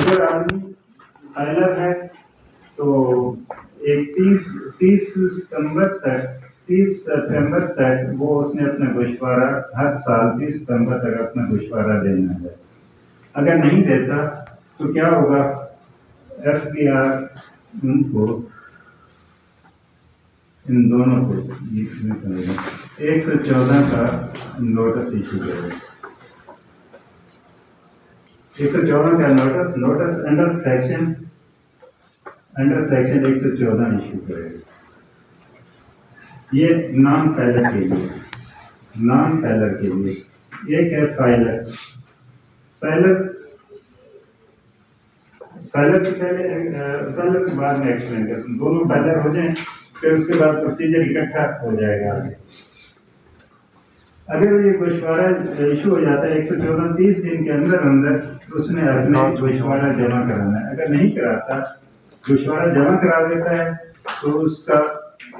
अगर आदमी फाइलर है तो एक 30 सितंबर तक वो उसने अपना गोशवारा हर साल 30 सितंबर तक अपना गोशवारा देना है। अगर नहीं देता तो क्या होगा, FBR उनको इन दोनों को 114 का नोटिस इशू करेगा। 114 का नोटिस अंडर सेक्शन 114 इशू करेगा। ये नॉन फाइलर के लिए, एक है फाइलर के पहले, फाइलर के बाद में एक्सप्लेन करता हूँ। दोनों फाइलर हो जाएं फिर उसके बाद प्रोसीजर इकट्ठा हो जाएगा आगे। अगर ये गोशवारा इशू हो जाता है 114 दिन के अंदर तो उसने अपना गोशवारा जमा कराना है। अगर नहीं कराता, गोशवारा जमा करा देता है तो उसका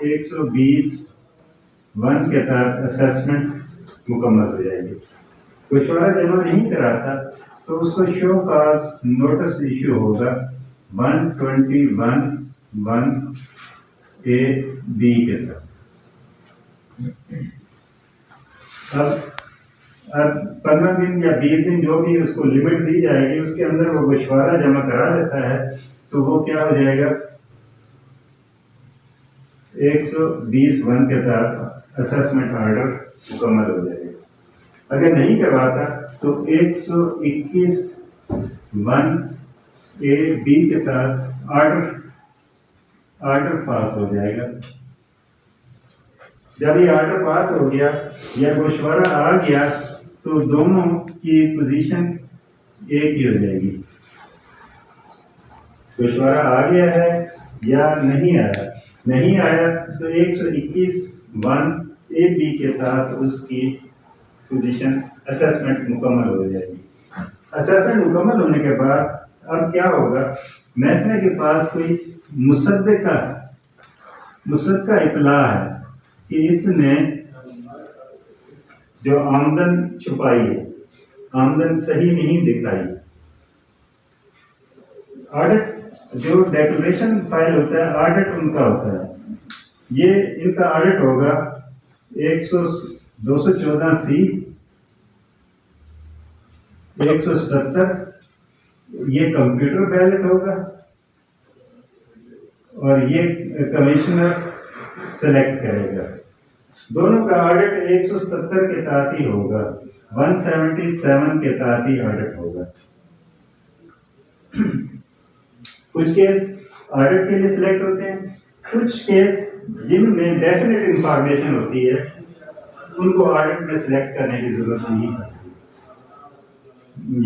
120(1) के तहत असेसमेंट मुकम्मल हो जाएगी। गोशवारा जमा नहीं कराता तो उसको शो काज नोटिस इशू होगा 121(1)(a)(b) के तहत। अब 15 दिन या 20 दिन जो भी उसको लिमिट दी जाएगी, उसके अंदर वो गोशवारा जमा करा देता है तो वो क्या हो जाएगा, 120(1) के तहत असेसमेंट ऑर्डर मुकम्मल हो जाएगा। अगर नहीं करवाता तो 121(1)(a)(b) के तहत ऑर्डर पास हो जाएगा। जब ये ऑर्डर पास हो गया या गोशवारा आ गया तो दोनों की पोजीशन एक ही हो जाएगी। गोशवारा आ गया है या नहीं आया तो 121(1)(a)(b) के तहत उसकी पोजीशन असेसमेंट मुकम्मल हो जाएगी। असेसमेंट मुकम्मल होने के बाद अब क्या होगा, महकमे के पास कोई मुसद्दका इतला है कि इसने जो आमदन छुपाई है, आमदन सही नहीं दिखाई। ऑडिट जो डेक्लेरेशन फाइल होता है, ऑडिट उनका होता है। ये इनका ऑडिट होगा 214C 170, ये कंप्यूटर बैलेट होगा और ये कमिश्नर सेलेक्ट करेगा। दोनों का ऑडिट 170 के तहत ही होगा, 177 के तहत ही ऑडिट होगा। कुछ केस ऑडिट के लिए सिलेक्ट होते हैं, कुछ केस जिनमें डेफिनेट इंफॉर्मेशन होती है उनको ऑडिट में सिलेक्ट करने की जरूरत नहीं है।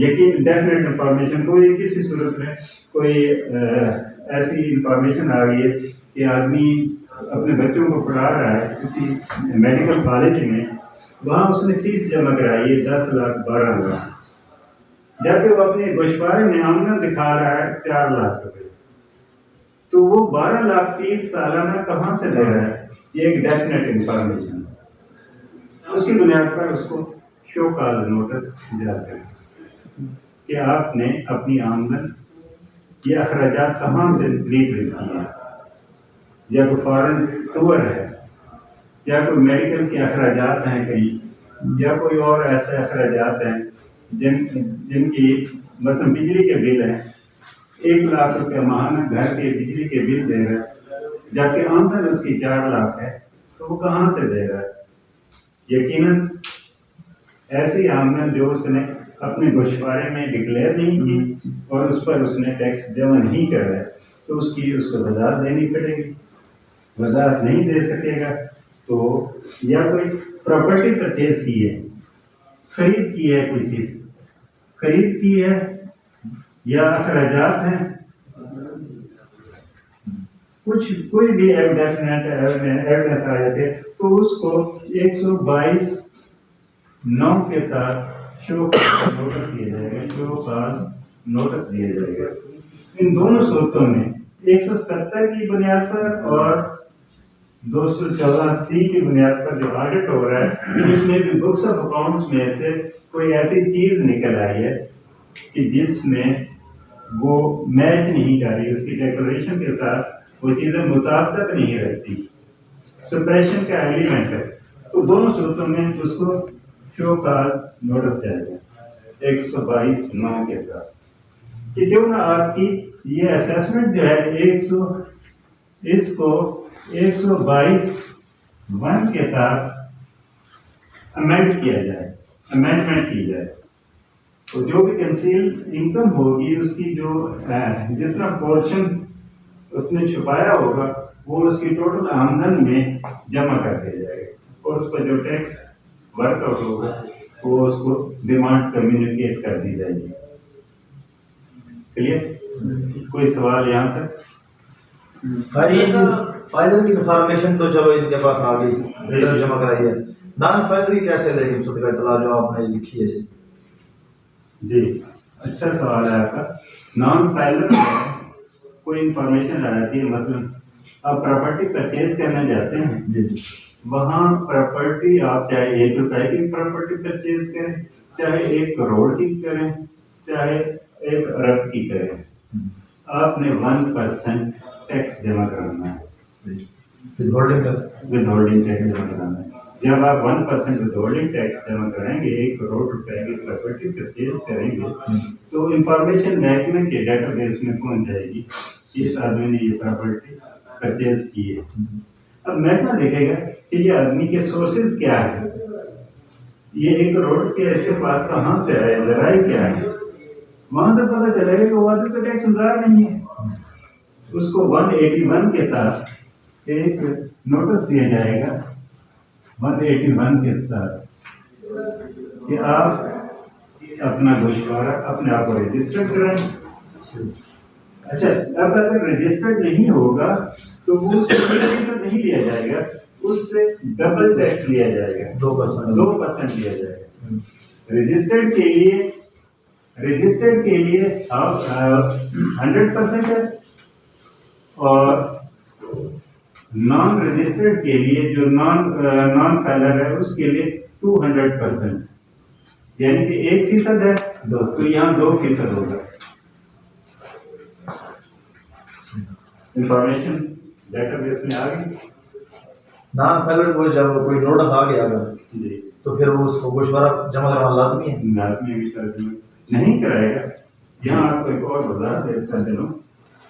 यकीन डेफिनेट इंफॉर्मेशन, कोई किसी सूरत में कोई ऐसी इंफॉर्मेशन आ गई है कि आदमी अपने बच्चों को पढ़ा रहा है किसी मेडिकल कॉलेज में, वहाँ उसने फीस जमा कराई है 10 लाख 12 लाख, जबकि वो अपने गोशवारे में आमदन दिखा रहा है 4 लाख रुपए, तो वो 12 लाख फीस सालाना कहाँ से दे रहा है? ये एक डेफिनेट इंफॉर्मेशन है। उसकी बुनियाद पर उसको शो कॉज नोटिस जाता है कि आपने अपनी आमदन या अखराजात कहाँ से लीड किए हैं, या कोई फॉरेन टूर है, या कोई मेडिकल के अखराजात हैं कहीं, या कोई और ऐसे अखराजात हैं जिनकी मतलब बिजली के बिल हैं, 1 लाख रुपये माहाना घर के बिजली के बिल दे रहा है, जबकि आमदन उसकी 4 लाख है, तो वो कहाँ से दे रहा है? यकीनन ऐसी आमदन जो उसने अपने गोशवारे में डिक्लेयर नहीं की और उस पर उसने टैक्स जमा नहीं करा है, तो उसको वजाहत देनी पड़ेगी। वजाहत नहीं दे सकेगा तो या कोई प्रॉपर्टी परचेज की है, खरीद की है, कोई चीज खरीद की है या अखराजात हैं, कोई भी एविडेंस आ जाते तो उसको 122(9) के तहत शो नोटिस दिया जाएगा, शो काज नोटिस दिया जाएगा। इन दोनों सूरतों में 170 की बुनियाद पर और 214C की बुनियाद पर जो ऑडिट हो रहा है, इसमें भी बुक्स ऑफ अकाउंट्स में से कोई ऐसी चीज निकल आई है कि जिसमें वो मैच नहीं कर रही, उसकी डेकोरेशन के साथ वो चीज़ें मुताबिकत नहीं रखती, सप्रेशन का एलिमेंट है, तो दोनों सूरतों में उसको शो का नोटिस जाएगा 122(9) के साथ कि क्यों ना आपकी ये असेसमेंट जो है 100 इसको 122(1) के साथ अमेंड किया जाए, अमेंडमेंट की जाए। तो जो भी कंसील इनकम होगी उसकी जो जितना पोर्शन उसने छुपाया होगा वो उसकी टोटल आमदन में जमा कर दिया जाएगा और उस पर जो टैक्स वर्कआउट होगा वो उसको डिमांड कम्युनिकेट कर दी जाएगी। क्लियर? कोई सवाल यहाँ तक? फाइनल की इंफॉर्मेशन तो चलो इनके पास आ गई, रिटर्न जमा कराई है, नॉन फाइनल कैसे लेगी सदका इतला जो आपने लिखी है? जी, अच्छा सवाल है आपका। नॉन फाइलर कोई इंफॉर्मेशन आ जाती है, मतलब आप प्रॉपर्टी परचेज करना चाहते हैं जी, वहाँ प्रॉपर्टी आप चाहे 1 रुपए की प्रॉपर्टी परचेज करें, चाहे 1 करोड़ की करें, चाहे 1 अरब की करें, आपने 1% टैक्स जमा कराना है, विदहोल्डिंग टैक्स। विदहोल्डिंग टैक्स जमा कराना है। जब आप 1% विदहोल्डिंग टैक्स जमा कराएंगे, 1 करोड़ रुपए की प्रॉपर्टी परचेज करेंगे, तो इंफॉर्मेशन महकमे के डेटाबेस में पहुंच जाएगी कि इस आदमी ने ये प्रॉपर्टी परचेज की है। अब महकमा देखेगा कि ये आदमी के सोर्सेज क्या है, ये 1 करोड़ के ऐसे पास कहाँ से आए, जराई क्या है, वहां से पता चलेगा कि वो आदमी तो टैक्स उतार नहीं है। उसको 181 के साथ एक नोटिस दिया जाएगा, 181 के साथ कि आप अपना गोशवारा अपने आप को रजिस्टर कराएं। अच्छा, अब अगर रजिस्टर्ड नहीं होगा तो वो उससे 1% नहीं लिया जाएगा, उससे डबल टैक्स लिया जाएगा, 2% लिया जाएगा। रजिस्टर्ड के लिए आप 100% है और नॉन रजिस्टर्ड के लिए जो नॉन फाइलर है उसके लिए 200%, यानी कि 1% है तो यहाँ 2% होगा। इंफॉर्मेशन डेटाबेस में आ गई। नॉन फाइलर को जब कोई नोटिस आ गया अगर जी, तो फिर वो उसको गोशवारा जमा कराना लाजमी है? लाजमी भी शर्त में नहीं कराएगा। यहाँ आपको एक और बता देता चलो,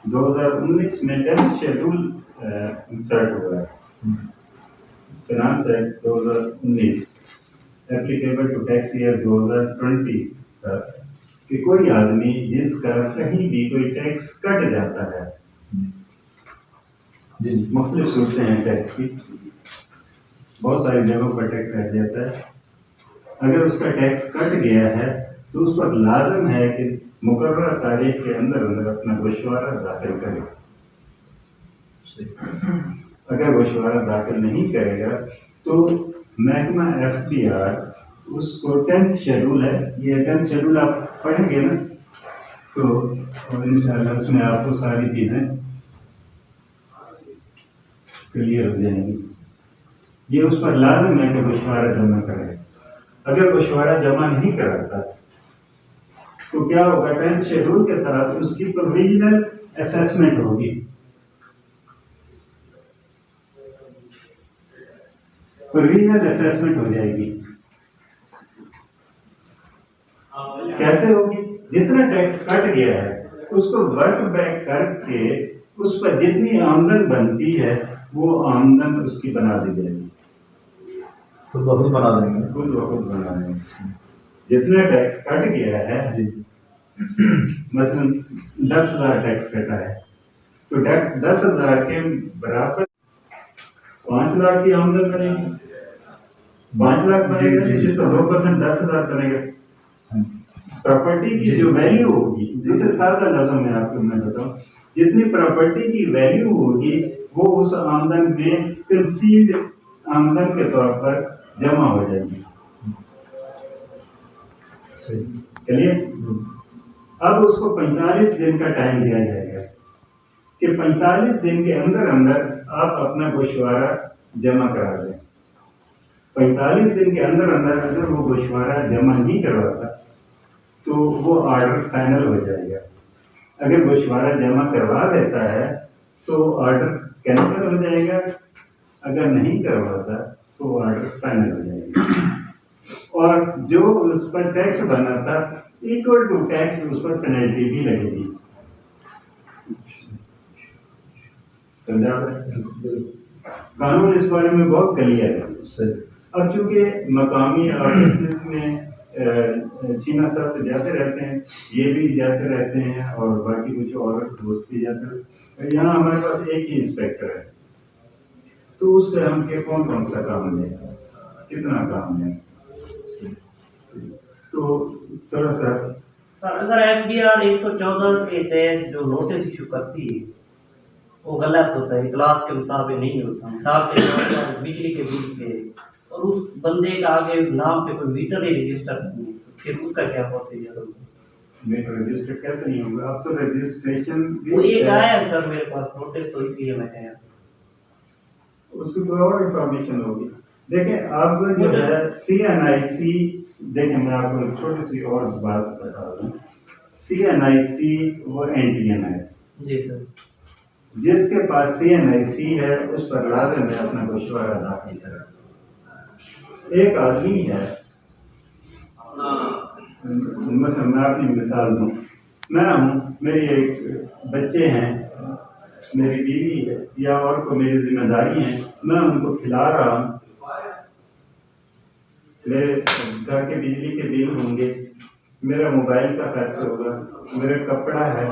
2019 में 10th शेड्यूल इंसर्ट हुआ है, finance act 2019 applicable to tax year 2020 तक कि कोई आदमी जिसका कहीं भी कोई टैक्स कट जाता है, जी, मुख्तलिफ सूरतें हैं टैक्स की, बहुत सारी जगहों पर टैक्स कट जाता है। अगर उसका टैक्स कट गया है तो उस पर लाजम है कि मुकर्रर तारीख के अंदर अंदर अपना गोशवारा दाखिल करे। अगर गोशवारा दाखिल नहीं करेगा तो महकमा FBR उसको 10th शेड्यूल है, ये 10th शेड्यूल आप पढ़ेंगे ना तो इंशाअल्लाह उसमें आपको सारी चीजें क्लियर हो जाएंगी। ये उस पर लाजम है कि गोशवारा जमा करे। अगर गोशवारा जमा नहीं कराता तो क्या होगा, 10th शेड्यूल के तहत उसकी प्रोविजनल असेसमेंट होगी, प्रोविजनल असेसमेंट हो जाएगी। कैसे होगी? जितना टैक्स कट गया है उसको वर्क बैक करके उस पर जितनी आमदन बनती है वो आमदन उसकी बना दी जाएगी, खुद ब खुद बना देंगे, खुद ब खुद बना देंगे। जितना टैक्स कट गया है, मतलब 10,000 टैक्स कटा है तो टैक्स 10,000 के बराबर 5 लाख की आमदन बनेगी, 5 लाख बनेगा तो 2% 10,000 बनेगा। प्रॉपर्टी की जो वैल्यू होगी, जैसे सादा लफ्जों में आपको मैं बताऊं, जितनी प्रॉपर्टी की वैल्यू होगी वो उस आमदन में कंसील्ड आमदन के तौर पर जमा हो जाएगी। चलिए, अब उसको 45 दिन का टाइम दिया जाएगा कि 45 दिन के अंदर अंदर आप अपना गोशवारा जमा करा दें। 45 दिन के अंदर अंदर अगर वो गोशवारा जमा नहीं करवाता तो वो ऑर्डर फाइनल हो जाएगा अगर गोशवारा जमा करवा देता है तो ऑर्डर कैंसिल हो जाएगा, अगर नहीं करवाता तो ऑर्डर फाइनल हो जाएगा। और जो उस पर टैक्स बना था इक्वल टू टैक्स उस पर पेनल्टी भी लगेगी। समझा? कानून इस बारे में बहुत क्लियर है। अब चूंकि मकामी ऑफिस में चीना साहब तो जाते रहते हैं, ये भी जाते रहते हैं और बाकी कुछ और दोस्त भी जाते हैं। यहाँ हमारे पास एक ही इंस्पेक्टर है, तो उससे हम के कौन कौन सा काम है, कितना काम है। तो थोड़ा सा सर, अगर एफबीआर 114 के तहत जो नोटिस इशू करती है वो गलत होता है, क्लास के मुताबिक नहीं होता। मिसाल के तौर पर बिजली के बिल पे और उस बंदे का आगे नाम पे कोई मीटर ही रजिस्टर नहीं है, तो फिर उसका क्या प्रोसीजर होगा? मेरा रजिस्टर कैसे नहीं होगा? अब तो रजिस्ट्रेशन वो एक आया है सर मेरे पास नोटिस, तो इसलिए मैं कह उसकी कोई और इंफॉर्मेशन होगी। देखिए अब जो है CNIC, देखिए मैं आपको एक छोटी सी और बात बता दूं। CNIC वो एंटीएन है जी सर। जिसके पास CNIC है उस पर लाजिम है अपना गोशवारा दाखिल करें। एक आदमी है, मैं अपनी मिसाल दूं, मैं हूँ, मेरी एक बच्चे हैं, मेरी बीवी है या और को मेरी जिम्मेदारी है, मैं उनको खिला रहा हूँ, मेरे घर के बिजली के बिल होंगे, मेरा मोबाइल का खर्च होगा, मेरा कपड़ा है,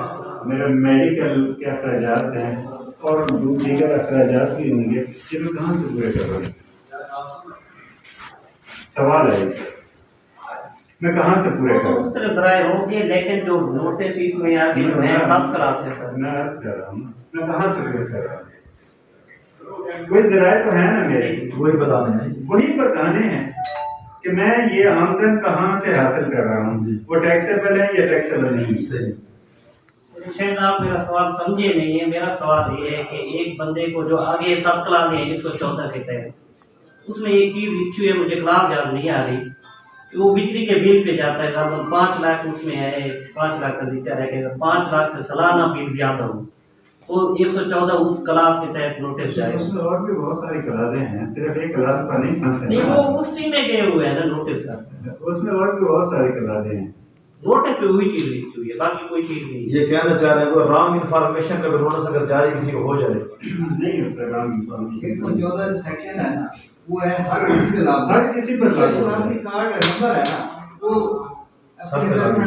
मेरा मेडिकल के अखराजात हैं और दीगर अखराजात भी होंगे, ये मैं कहाँ से पूरे करूँगा? सवाल है, मैं कहाँ से पूरे करूँ? ड्राई होंगे, लेकिन जो नोटिस इसमें आगे मैं सब क्लास है सर, मैं अर्ज कर रहा हूँ, मैं कहाँ से पूरे कर रहा हूँ? कोई जराए तो है ना मेरे, वही बताने हैं कि मैं ये आमदन कहाँ से हासिल कर रहा हूँ, वो टैक्सेबल है या टैक्सेबल नहीं है। शायद आप मेरा सवाल समझे नहीं है। मेरा सवाल ये है कि एक बंदे को जो आगे सब क्लास है 114 के तहत, उसमें एक चीज लिखी हुई है, मुझे क्लास याद नहीं आ रही, कि वो बिजली के बिल पे जाता है, लगभग 5 लाख उसमें है, 5 लाख का जिक्र है कि 5 लाख से सालाना बिल ज्यादा हो तो 114 उस क्लास के तहत नोटिस जाएगा। उसमें और भी बहुत सारी क्लासें हैं, सिर्फ एक क्लास पर नहीं फंस नहीं, वो उसी में गए हुए हैं ना नोटिस का, उसमें और भी बहुत सारी क्लासें हैं। नोटिस पे वही चीज लिखी हुई है, बाकी कोई चीज नहीं। ये कहना चाह रहे हैं वो रॉन्ग इन्फॉर्मेशन का नोटिस अगर जारी किसी को हो जाए नहीं होता रॉन्ग इन्फॉर्मेशन। 114 सेक्शन है ना, वो है हर किसी पे लागू, हर किसी पर लागू है। आपकी कार्ड नंबर है ना, वो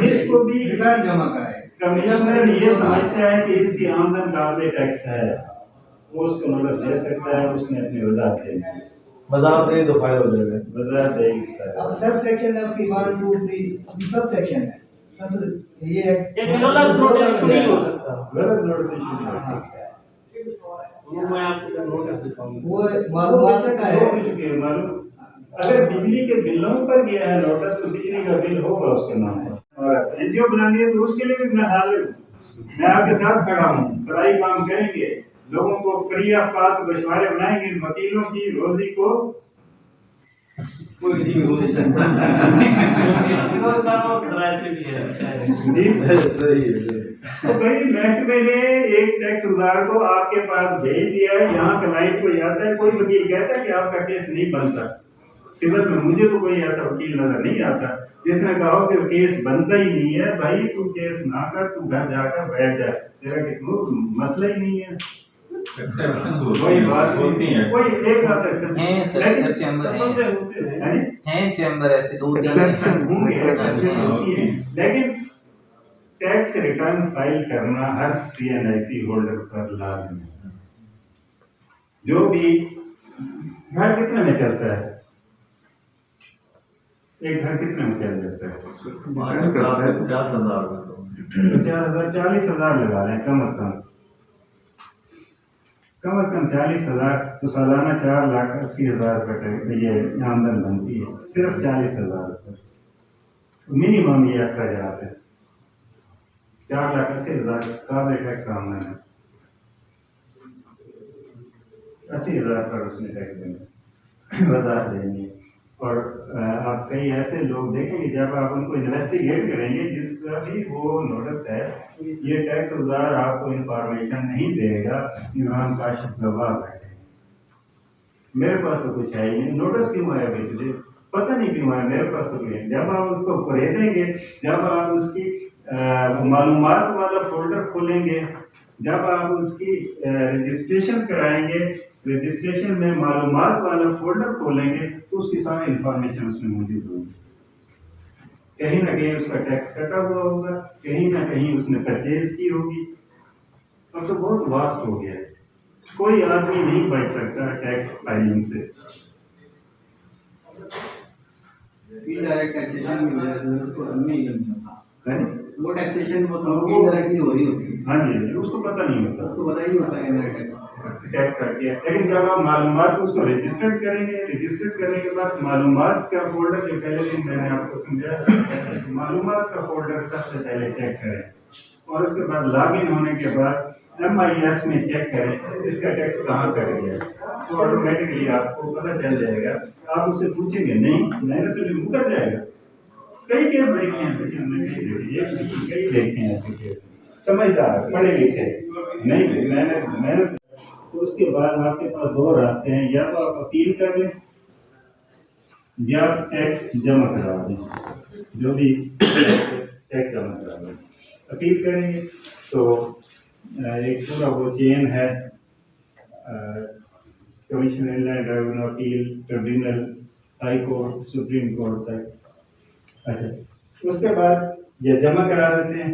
जिसको भी रिटर्न जमा कराए। कमिश्नर ये समझता है कि इसकी आमदन काबिल टैक्स है, वो उसको नोटिस दे सकता है, उसने अपनी वजाहत देनी है, वजाहत दे तो फाइल हो जाएगा। वजाहत देगी। अब सब सेक्शन है उसकी 1 2 3 सब सेक्शन है, सब ये गलत नोटिस नहीं हो सकता, गलत नोटिस इशू नहीं हो सकता। वो मैं आपको नोटिस दिखाऊंगा, वो मालूम का है। हो चुके हैं मालूम। अगर बिजली के बिलों पर गया है नोटिस तो बिजली का बिल होगा उसके नाम पर, और एनजीओ बनानी है तो उसके लिए भी मैं हाजिर हूँ, मैं आपके साथ खड़ा हूँ, सराई काम करेंगे, लोगों को फ्री ऑफ कॉस्ट गोशवारे बनाएंगे, वकीलों की रोजी को कोई नहीं रोजी तो भाई महकमे ने एक टैक्स गुजार को आपके पास भेज दिया है, यहाँ क्लाइंट को आता है, कोई वकील कहता है कि आपका केस नहीं बनता सिविल में, मुझे तो कोई ऐसा वकील नजर नहीं आता जिसने कहा कि केस बनता ही नहीं है। भाई तू केस ना कर, तू घर जाकर बैठ जा, तेरा मसला ही नहीं है, कोई बात होती है, कोई एक बात है चैम्बर ऐसे दो लेकिन टैक्स रिटर्न फाइल करना हर CNIC होल्डर पर लाजमी है। जो भी घर कितने में चलता है, एक घर कितने में चल जाता है? 40,000 लगा लें कम अज कम 40,000, तो सालाना 4,80,000 रुपये ये आमदन बनती है, सिर्फ 40,000 रुपये मिनिमम ये अखराजात है। 4,80,000 का टैक्स आमदन है, 80,000 पर उसने टैक्स देना, वजाहत देनी है। और आप कई ऐसे लोग देखेंगे जब आप उनको इन्वेस्टिगेट करेंगे जिसका भी वो नोटिस है, ये टैक्स गुजार आपको इंफॉर्मेशन नहीं देगा, इमरान काशिफ गवाह बैठे, मेरे पास तो कुछ है ही नहीं, नोटिस क्यों है बेचते, पता नहीं क्यों है, मेरे पास तो नहीं। जब आप उसको खरीदेंगे, जब आप उसकी मालूमात वाला फोल्डर खोलेंगे, जब आप उसकी रजिस्ट्रेशन कराएंगे, रजिस्ट्रेशन में मालूमात वाला फोल्डर खोलेंगे तो उसकी सारी इंफॉर्मेशन उसमें मौजूद होगी। कहीं ना कहीं उसका टैक्स कटा हुआ होगा, कहीं ना कहीं उसने परचेज की होगी। अब तो बहुत वास्ट हो गया है, कोई आदमी नहीं बच सकता टैक्स फाइलिंग से। इनडायरेक्ट टैक्सेशन की वजह से उसको नहीं मिलता, है? वो टैक्सेशन वो तो इनडायरेक्टली हो रही होती है, हाँ जी, उसको पता नहीं होता, उसको पता ही नहीं होता है इनडायरेक्ट टैक्स कर दिया। लेकिन जब आप मालूमात को उसको रजिस्टर्ड करेंगे, रजिस्टर्ड करने के बाद मालूमात का फोल्डर, जो पहले दिन मैंने आपको समझाया, मालूमात का फोल्डर सबसे पहले चेक करें और उसके बाद लॉगिन होने के बाद MIS में चेक करें इसका टैक्स कहाँ कर दिया, तो ऑटोमेटिकली आपको पता चल जाएगा। आप उससे पूछेंगे नहीं, मैंने तो मुकर जाएगा। कई केस देखे हैं, कई देखे हैं ऐसे केस, समझदार पढ़े लिखे नहीं, मैंने तो उसके बाद आपके पास दो रास्ते हैं, या तो आप अपील कर लें या टैक्स जमा करा दें, जो भी टैक्स जमा करा दें। अपील करेंगे तो एक पूरा वो चेन है, commissioner inland revenue appeal, tribunal, high court, supreme court तक। अच्छा, उसके बाद ये जमा करा देते हैं।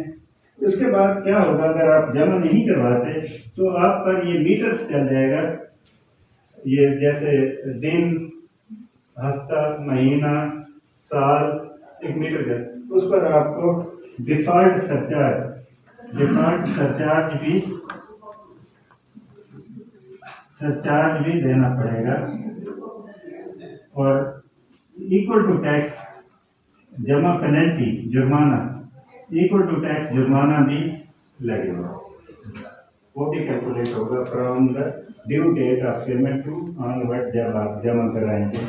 उसके बाद क्या होगा, अगर आप जमा नहीं करवाते तो आप पर ये मीटर चल जाएगा, ये जैसे दिन, हफ्ता, महीना, साल, एक मीटर का, उस पर आपको डिफॉल्ट सरचार्ज भी देना पड़ेगा और इक्वल टू टैक्स जमा पेनल्टी, जुर्माना, इक्वल टू टैक्स जुर्माना भी लगेगा, वो भी कैलकुलेट होगा from the due date of payment to onward, जब आप जमा कराएंगे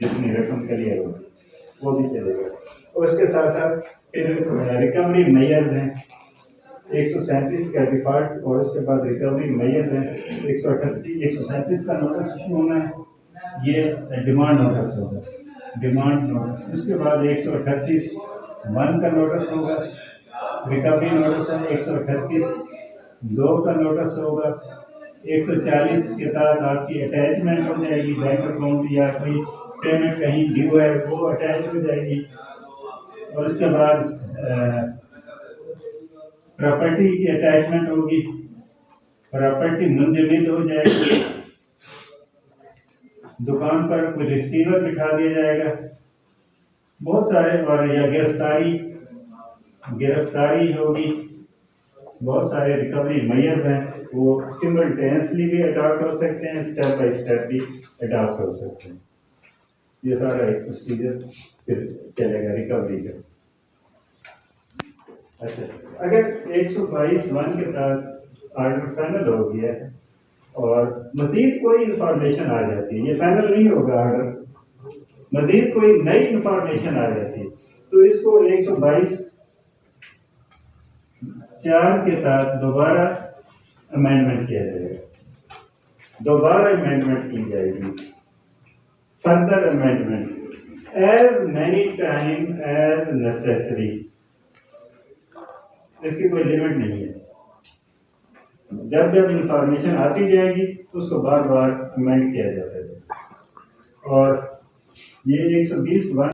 जितनी रकम क्लियर होगी वो भी चलेगा। और उसके साथ साथ फिर रिकवरी मेयर्स हैं, 137 का डिफॉल्ट, और उसके बाद रिकवरी मेयर्स हैं 137 का नोटिस इशू होना है, ये डिमांड नोटिस होगा, डिमांड नोटिस। उसके बाद 138(1) का नोटिस होगा, रिकवरी नोटिस है 138(2) का नोटिस होगा, 140 के तहत आपकी अटैचमेंट हो जाएगी, बैंक अकाउंट या कोई पेमेंट कहीं ड्यू है वो अटैच हो जाएगी। और उसके बाद प्रॉपर्टी की अटैचमेंट होगी, प्रॉपर्टी मुंजमद हो जाएगी, दुकान पर कोई रिसीवर बिठा दिया जाएगा, बहुत सारे, और या गिरफ्तारी होगी, बहुत सारे रिकवरी मेयर्स हैं, वो सिमल्टेनियसली भी अडॉप्ट हो सकते हैं, स्टेप बाय स्टेप भी अडॉप्ट हो सकते हैं। ये सारा एक प्रोसीजर फिर चलेगा रिकवरी का। अच्छा, अगर 122(1) के तहत ऑर्डर फाइनल हो गया है और मजीद कोई इंफॉर्मेशन आ जाती है, ये फाइनल नहीं होगा ऑर्डर, मजीद कोई नई इंफॉर्मेशन आ जाती है तो इसको 122(4) के तहत दोबारा अमेंडमेंट किया जाएगा, दोबारा अमेंडमेंट की जाएगी, further amendment as many time as necessary, इसकी कोई लिमिट नहीं है, जब जब इंफॉर्मेशन आती जाएगी तो उसको बार बार अमेंड किया जाता है। और ये 120(1)